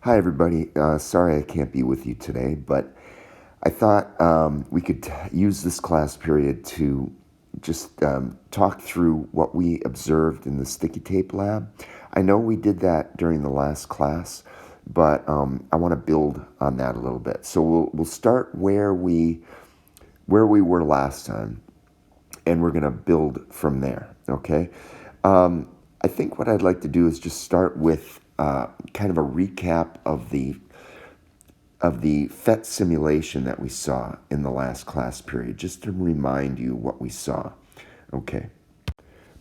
Hi, everybody. Sorry I can't be with you today, but I thought we could use this class period to just talk through what we observed in the sticky tape lab. I know we did that during the last class, but I want to build on that a little bit. So we'll start where we were last time, and we're going to build from there. Okay. I think what I'd like to do is just start with kind of a recap of the PhET simulation that we saw in the last class period, just to remind you what we saw. Okay.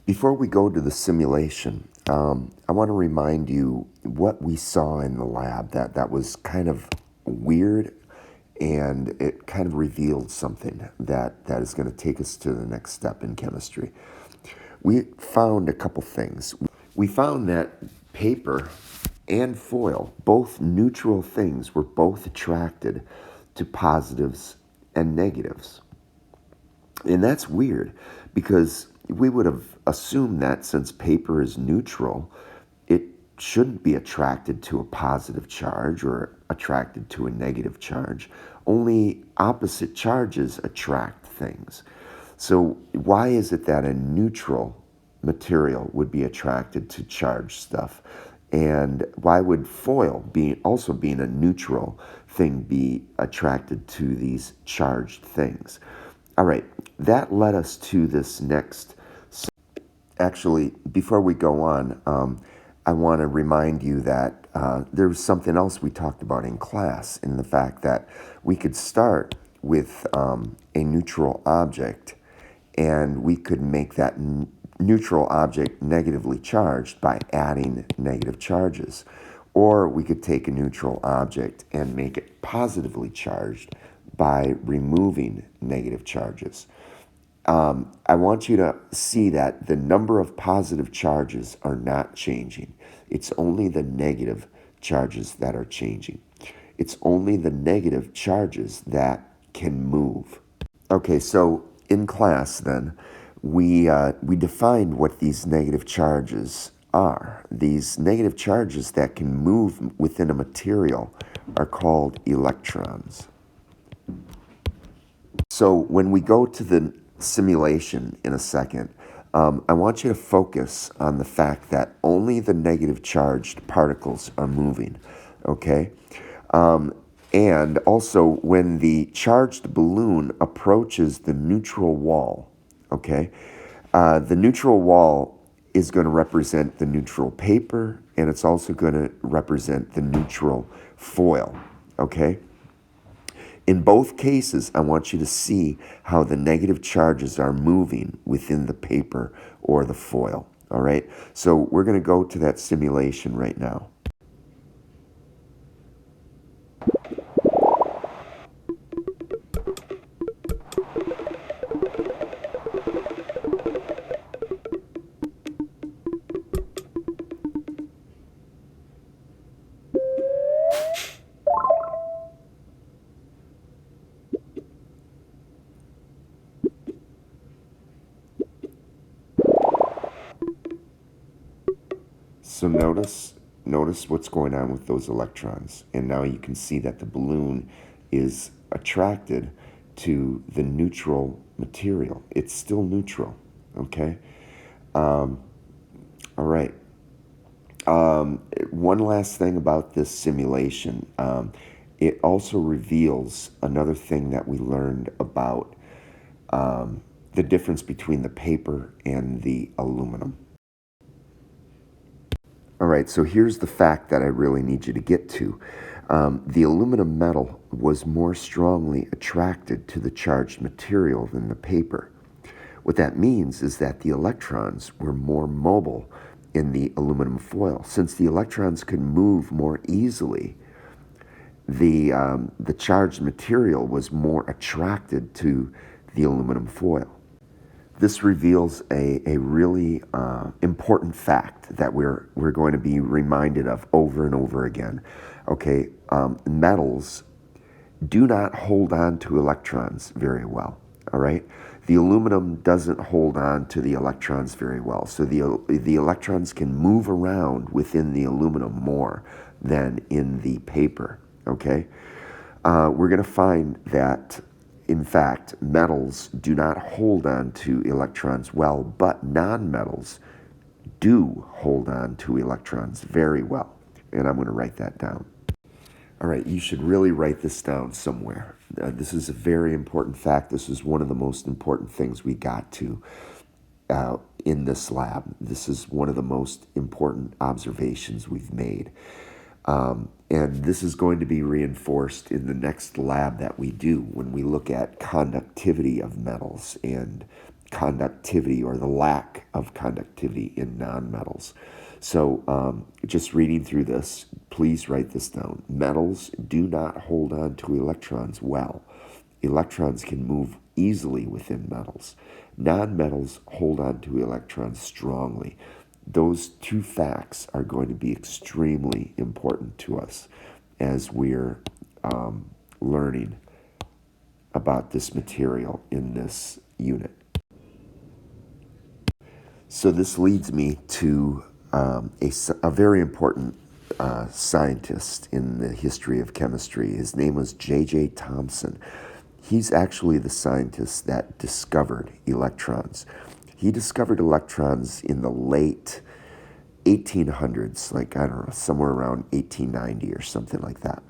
Before we go to the simulation, I want to remind you what we saw in the lab that was kind of weird, and it kind of revealed something that is going to take us to the next step in chemistry. We found a couple things. We found that paper and foil, both neutral things, were both attracted to positives and negatives. And that's weird because we would have assumed that since paper is neutral, it shouldn't be attracted to a positive charge or attracted to a negative charge. Only opposite charges attract things. So why is it that a neutral material would be attracted to charged stuff? And why would foil, also being a neutral thing, be attracted to these charged things? All right, that led us to this next. Actually, before we go on, I want to remind you that there was something else we talked about in class, in the fact that we could start with a neutral object, and we could make that neutral object negatively charged by adding negative charges. Or we could take a neutral object and make it positively charged by removing negative charges. I want you to see that the number of positive charges are not changing. It's only the negative charges that are changing. It's only the negative charges that can move. Okay, so in class then, we defined what these negative charges are. These negative charges that can move within a material are called electrons. So when we go to the simulation in a second, I want you to focus on the fact that only the negative charged particles are moving, okay? And also when the charged balloon approaches the neutral wall, okay? The neutral wall is going to represent the neutral paper, and it's also going to represent the neutral foil, okay? In both cases, I want you to see how the negative charges are moving within the paper or the foil, all right? So we're going to go to that simulation right now. So notice what's going on with those electrons. And now you can see that the balloon is attracted to the neutral material. It's still neutral, okay? All right. One last thing about this simulation. It also reveals another thing that we learned about the difference between the paper and the aluminum. All right, so here's the fact that I really need you to get to. The aluminum metal was more strongly attracted to the charged material than the paper. What that means is that the electrons were more mobile in the aluminum foil. Since the electrons could move more easily, the charged material was more attracted to the aluminum foil. This reveals a really important fact that we're going to be reminded of over and over again. Okay, metals do not hold on to electrons very well, all right? The aluminum doesn't hold on to the electrons very well. So the electrons can move around within the aluminum more than in the paper, okay? We're going to find that, in fact, metals do not hold on to electrons well, but nonmetals do hold on to electrons very well. And I'm going to write that down. All right, you should really write this down somewhere. This is a very important fact. This is one of the most important things we got to in this lab. This is one of the most important observations we've made. And this is going to be reinforced in the next lab that we do when we look at conductivity of metals and conductivity or the lack of conductivity in nonmetals. So just reading through this, please write this down. Metals do not hold on to electrons well. Electrons can move easily within metals. Nonmetals hold on to electrons strongly. Those two facts are going to be extremely important to us as we're learning about this material in this unit. So this leads me to a very important scientist in the history of chemistry. His name was J.J. Thomson. He's actually the scientist that discovered electrons. He discovered electrons in the late 1800s, like, I don't know, somewhere around 1890 or something like that.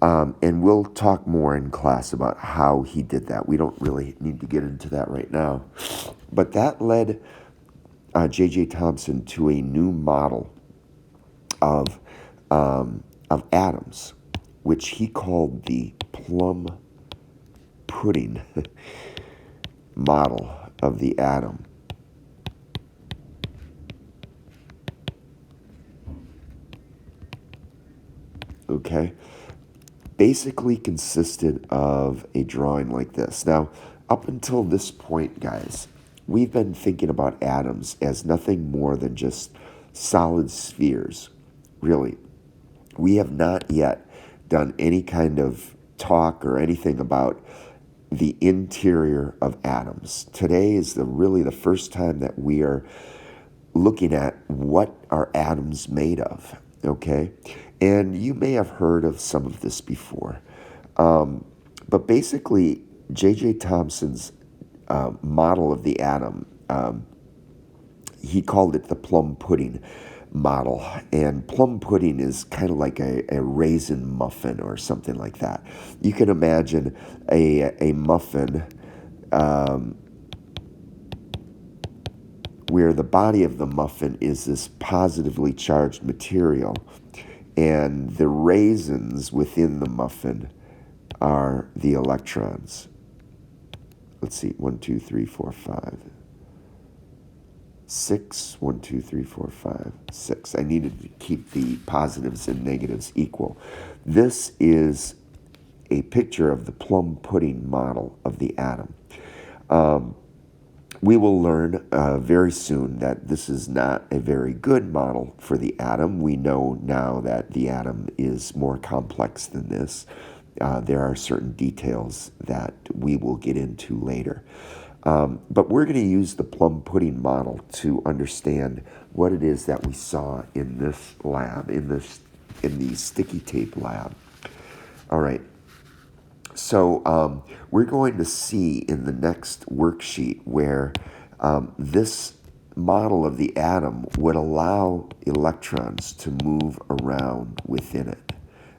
And we'll talk more in class about how he did that. We don't really need to get into that right now. But that led J.J. Thomson to a new model of atoms, which he called the plum pudding model of the atom. Okay? Basically consisted of a drawing like this. Now, up until this point, guys, we've been thinking about atoms as nothing more than just solid spheres, really. We have not yet done any kind of talk or anything about the interior of atoms. Today is really the first time that we are looking at what are atoms made of, okay? And you may have heard of some of this before. But basically, J.J. Thomson's model of the atom, he called it the plum pudding model. And plum pudding is kind of like a raisin muffin or something like that. You can imagine a muffin where the body of the muffin is this positively charged material, and the raisins within the muffin are the electrons. Let's see, 1, 2, 3, 4, 5, 6. 1, 2, 3, 4, 5, 6. I needed to keep the positives and negatives equal. This is a picture of the plum pudding model of the atom. We will learn very soon that this is not a very good model for the atom. We know now that the atom is more complex than this. There are certain details that we will get into later. But we're going to use the plum pudding model to understand what it is that we saw in this lab, in the sticky tape lab. All right. So we're going to see in the next worksheet where this model of the atom would allow electrons to move around within it,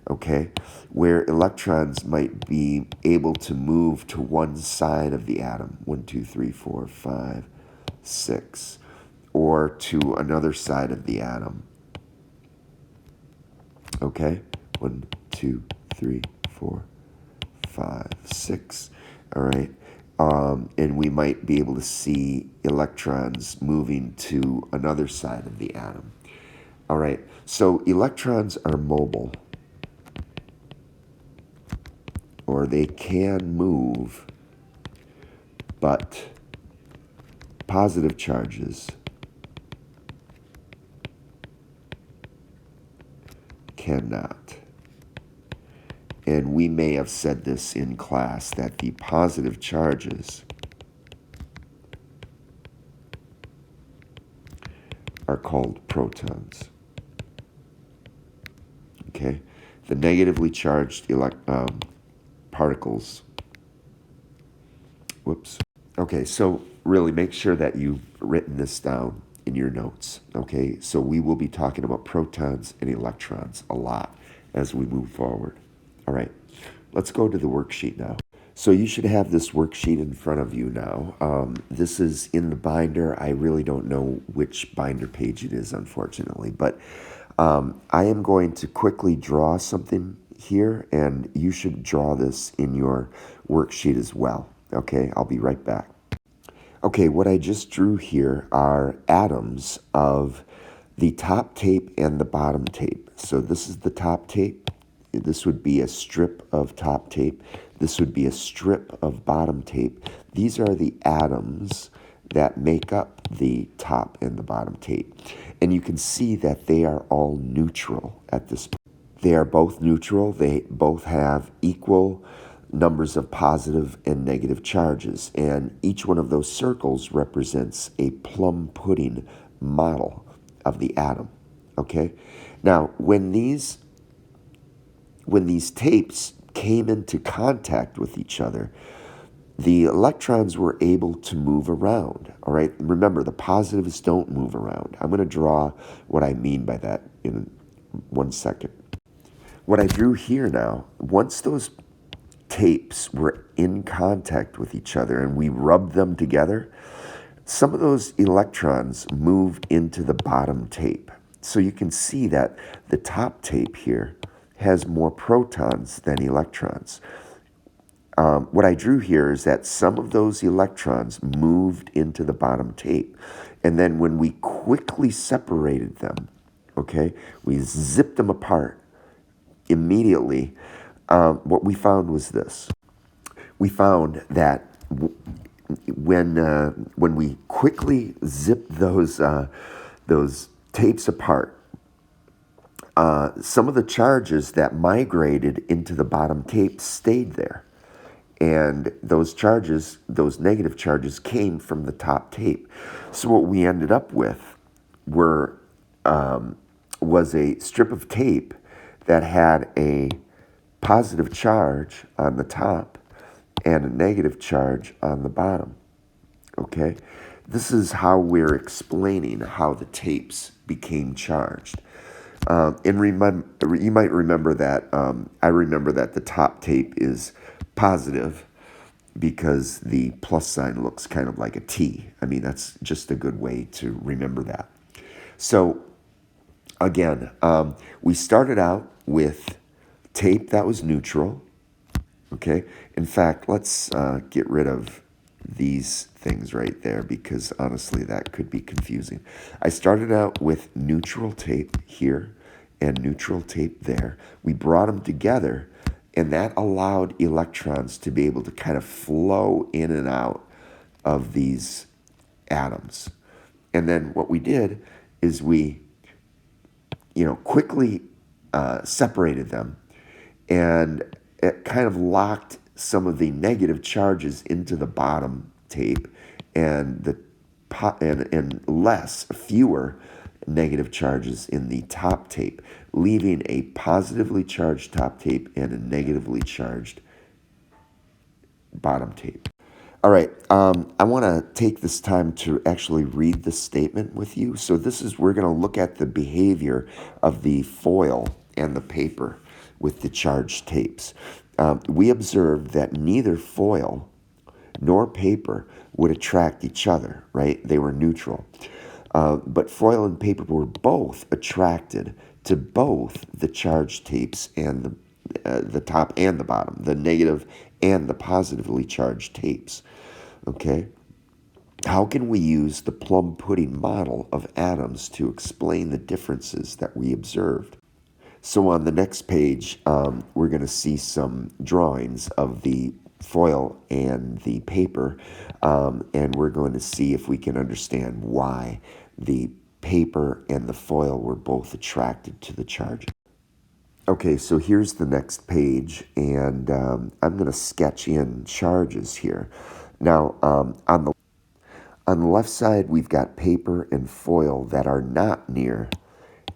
okay? Where electrons might be able to move to one side of the atom, 1, 2, 3, 4, 5, 6, or to another side of the atom, okay? 1, 2, 3, 4, 5, 6. All right. And we might be able to see electrons moving to another side of the atom. All right. So electrons are mobile, or they can move, but positive charges cannot. And we may have said this in class, that the positive charges called protons. Okay, the negatively charged particles. Whoops. Okay, so really make sure that you've written this down in your notes. Okay, so we will be talking about protons and electrons a lot as we move forward. All right, let's go to the worksheet now. So you should have this worksheet in front of you now. This is in the binder. I really don't know which binder page it is, unfortunately, but I am going to quickly draw something here, and you should draw this in your worksheet as well. Okay, I'll be right back. Okay, what I just drew here are atoms of the top tape and the bottom tape. So this is the top tape. This would be a strip of top tape. This would be a strip of bottom tape. These are the atoms that make up the top and the bottom tape. And you can see that they are all neutral at this point. They are both neutral. They both have equal numbers of positive and negative charges. And each one of those circles represents a plum pudding model of the atom. Okay? Now, when these tapes came into contact with each other, the electrons were able to move around. All right? Remember, the positives don't move around. I'm going to draw what I mean by that in 1 second. What I drew here now, once those tapes were in contact with each other and we rubbed them together, some of those electrons moved into the bottom tape. So you can see that the top tape here has more protons than electrons. What I drew here is that some of those electrons moved into the bottom tape. And then when we quickly separated them, okay, we zipped them apart immediately, what we found was this. We found that when we quickly zipped those tapes apart, some of the charges that migrated into the bottom tape stayed there. And those charges, those negative charges, came from the top tape. So what we ended up with was a strip of tape that had a positive charge on the top and a negative charge on the bottom. Okay? This is how we're explaining how the tapes became charged. And you might remember that I remember that the top tape is positive because the plus sign looks kind of like a T. I mean, that's just a good way to remember that. So again, we started out with tape that was neutral. Okay. In fact, let's get rid of these things right there because honestly that could be confusing. I started out with neutral tape here and neutral tape there. We brought them together and that allowed electrons to be able to kind of flow in and out of these atoms. And then what we did is we quickly separated them, and it kind of locked some of the negative charges into the bottom tape, and fewer negative charges in the top tape, leaving a positively charged top tape and a negatively charged bottom tape. All right, I want to take this time to actually read the statement with you. So we're going to look at the behavior of the foil and the paper with the charged tapes. We observed that neither foil nor paper would attract each other, right? They were neutral. But foil and paper were both attracted to both the charged tapes and the top and the bottom, the negative and the positively charged tapes. Okay? How can we use the plum pudding model of atoms to explain the differences that we observed? So on the next page, we're going to see some drawings of the foil and the paper, and we're going to see if we can understand why the paper and the foil were both attracted to the charge. Okay, so here's the next page, and I'm going to sketch in charges here. Now, on On the left side, we've got paper and foil that are not near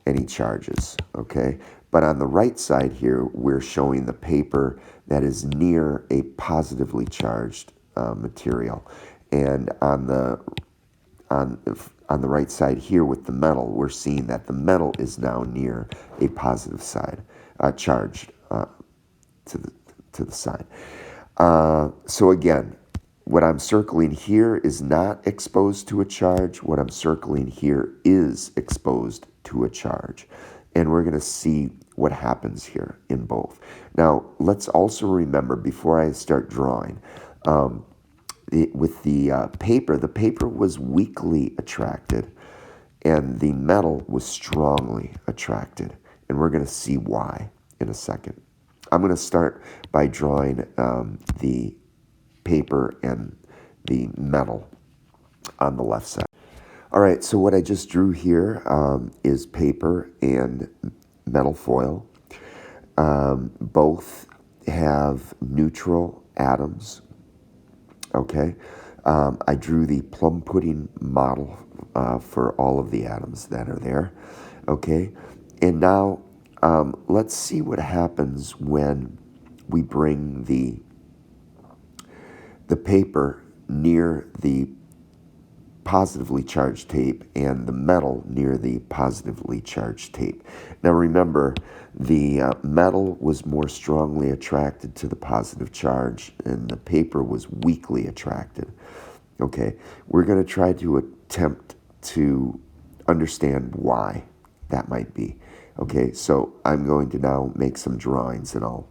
any charges, okay? But on the right side here, we're showing the paper that is near a positively charged material. And on the right side here with the metal, we're seeing that the metal is now near a positive side, charged to the side. So again, what I'm circling here is not exposed to a charge. What I'm circling here is exposed to a charge. And we're going to see what happens here in both. Now, let's also remember before I start drawing, with the paper was weakly attracted and the metal was strongly attracted. And we're going to see why in a second. I'm going to start by drawing the paper and the metal on the left side. All right, so what I just drew here is paper and metal foil. Both have neutral atoms, okay? I drew the plum pudding model for all of the atoms that are there, okay? And now let's see what happens when we bring the paper near the positively charged tape and the metal near the positively charged tape. Now remember, the metal was more strongly attracted to the positive charge and the paper was weakly attracted. Okay, we're going to try to attempt to understand why that might be. Okay, so I'm going to now make some drawings and I'll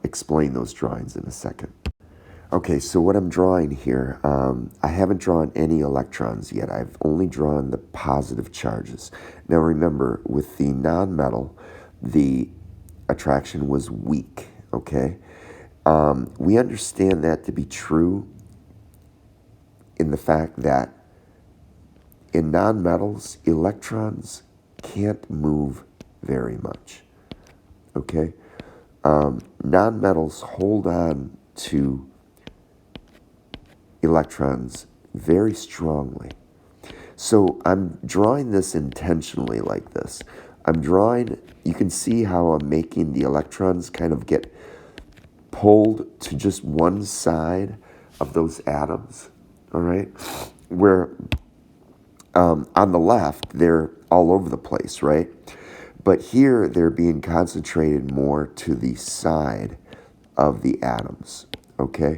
explain those drawings in a second. Okay, so what I'm drawing here, I haven't drawn any electrons yet. I've only drawn the positive charges. Now remember, with the non-metal, the attraction was weak, okay? We understand that to be true in the fact that in non-metals, electrons can't move very much, okay? Non-metals hold on to electrons very strongly. So I'm drawing this intentionally like this. I'm drawing, you can see how I'm making the electrons kind of get pulled to just one side of those atoms, all right? Where on the left, they're all over the place, right? But here, they're being concentrated more to the side of the atoms, okay?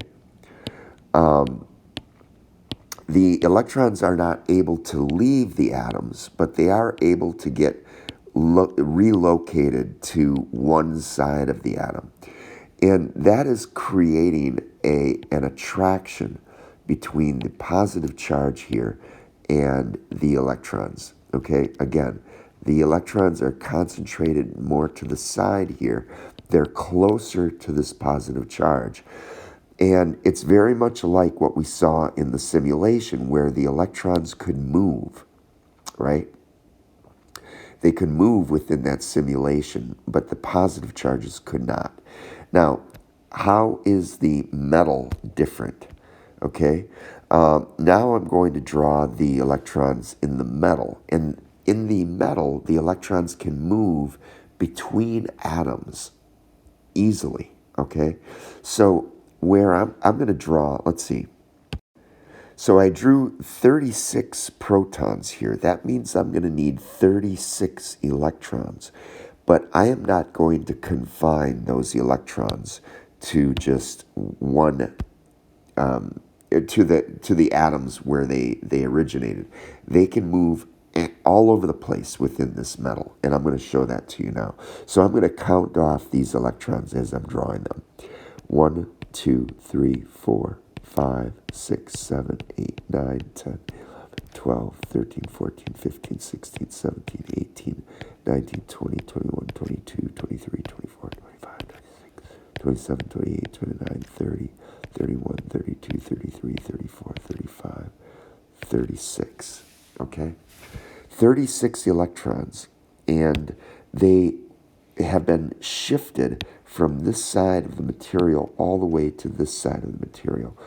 The electrons are not able to leave the atoms, but they are able to get relocated to one side of the atom. And that is creating an attraction between the positive charge here and the electrons. Okay, again, the electrons are concentrated more to the side here. They're closer to this positive charge. And it's very much like what we saw in the simulation where the electrons could move, right? They could move within that simulation, but the positive charges could not. Now, how is the metal different? Okay, now I'm going to draw the electrons in the metal. And in the metal, the electrons can move between atoms easily, okay? So where I'm going to draw, let's see. So I drew 36 protons here. That means I'm going to need 36 electrons. But I am not going to confine those electrons to just one, to the atoms where they originated. They can move all over the place within this metal, and I'm going to show that to you now. So I'm going to count off these electrons as I'm drawing them. 1, 2, 3, 4, 5, 6, 7, 8, 9, 10, 12, 13, 14, 15, 16, 17, 18, 19, 20, 21, 22, 23, 24, 25, 26, 27, 28, 29, 30, 31, 32, 33, 34, 35, 36. Okay? 36 electrons. And they have been shifted from this side of the material all the way to this side of the material.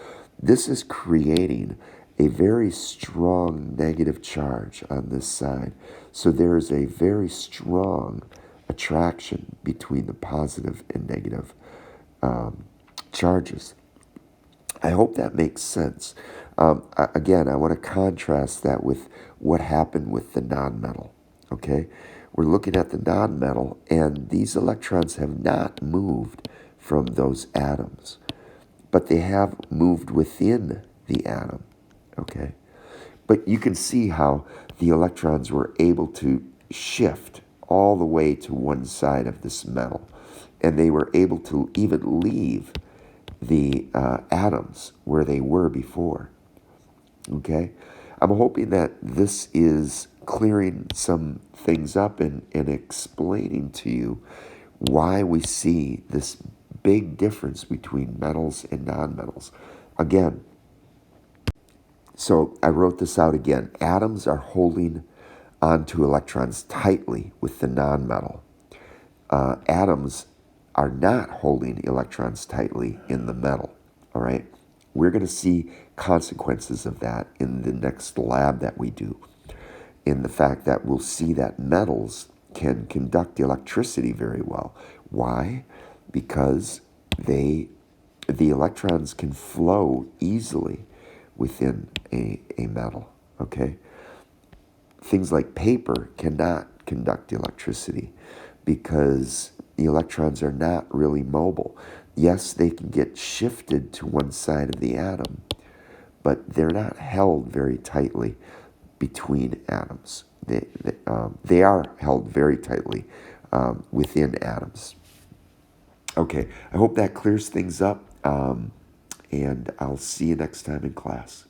This is creating a very strong negative charge on this side. So there is a very strong attraction between the positive and negative charges. I hope that makes sense. Again, I want to contrast that with what happened with the nonmetal. Okay, we're looking at the nonmetal, and these electrons have not moved from those atoms, but they have moved within the atom. Okay, but you can see how the electrons were able to shift all the way to one side of this metal, and they were able to even leave the atoms where they were before. Okay? I'm hoping that this is clearing some things up and explaining to you why we see this big difference between metals and nonmetals. Again, so I wrote this out again. Atoms are holding onto electrons tightly with the nonmetal. Atoms are not holding electrons tightly in the metal. All right? We're going to see consequences of that in the next lab that we do. In the fact that we'll see that metals can conduct electricity very well. Why? Because the electrons can flow easily within a metal. Okay? Things like paper cannot conduct electricity because the electrons are not really mobile. Yes, they can get shifted to one side of the atom, but they're not held very tightly between atoms. They are held very tightly within atoms. Okay, I hope that clears things up, and I'll see you next time in class.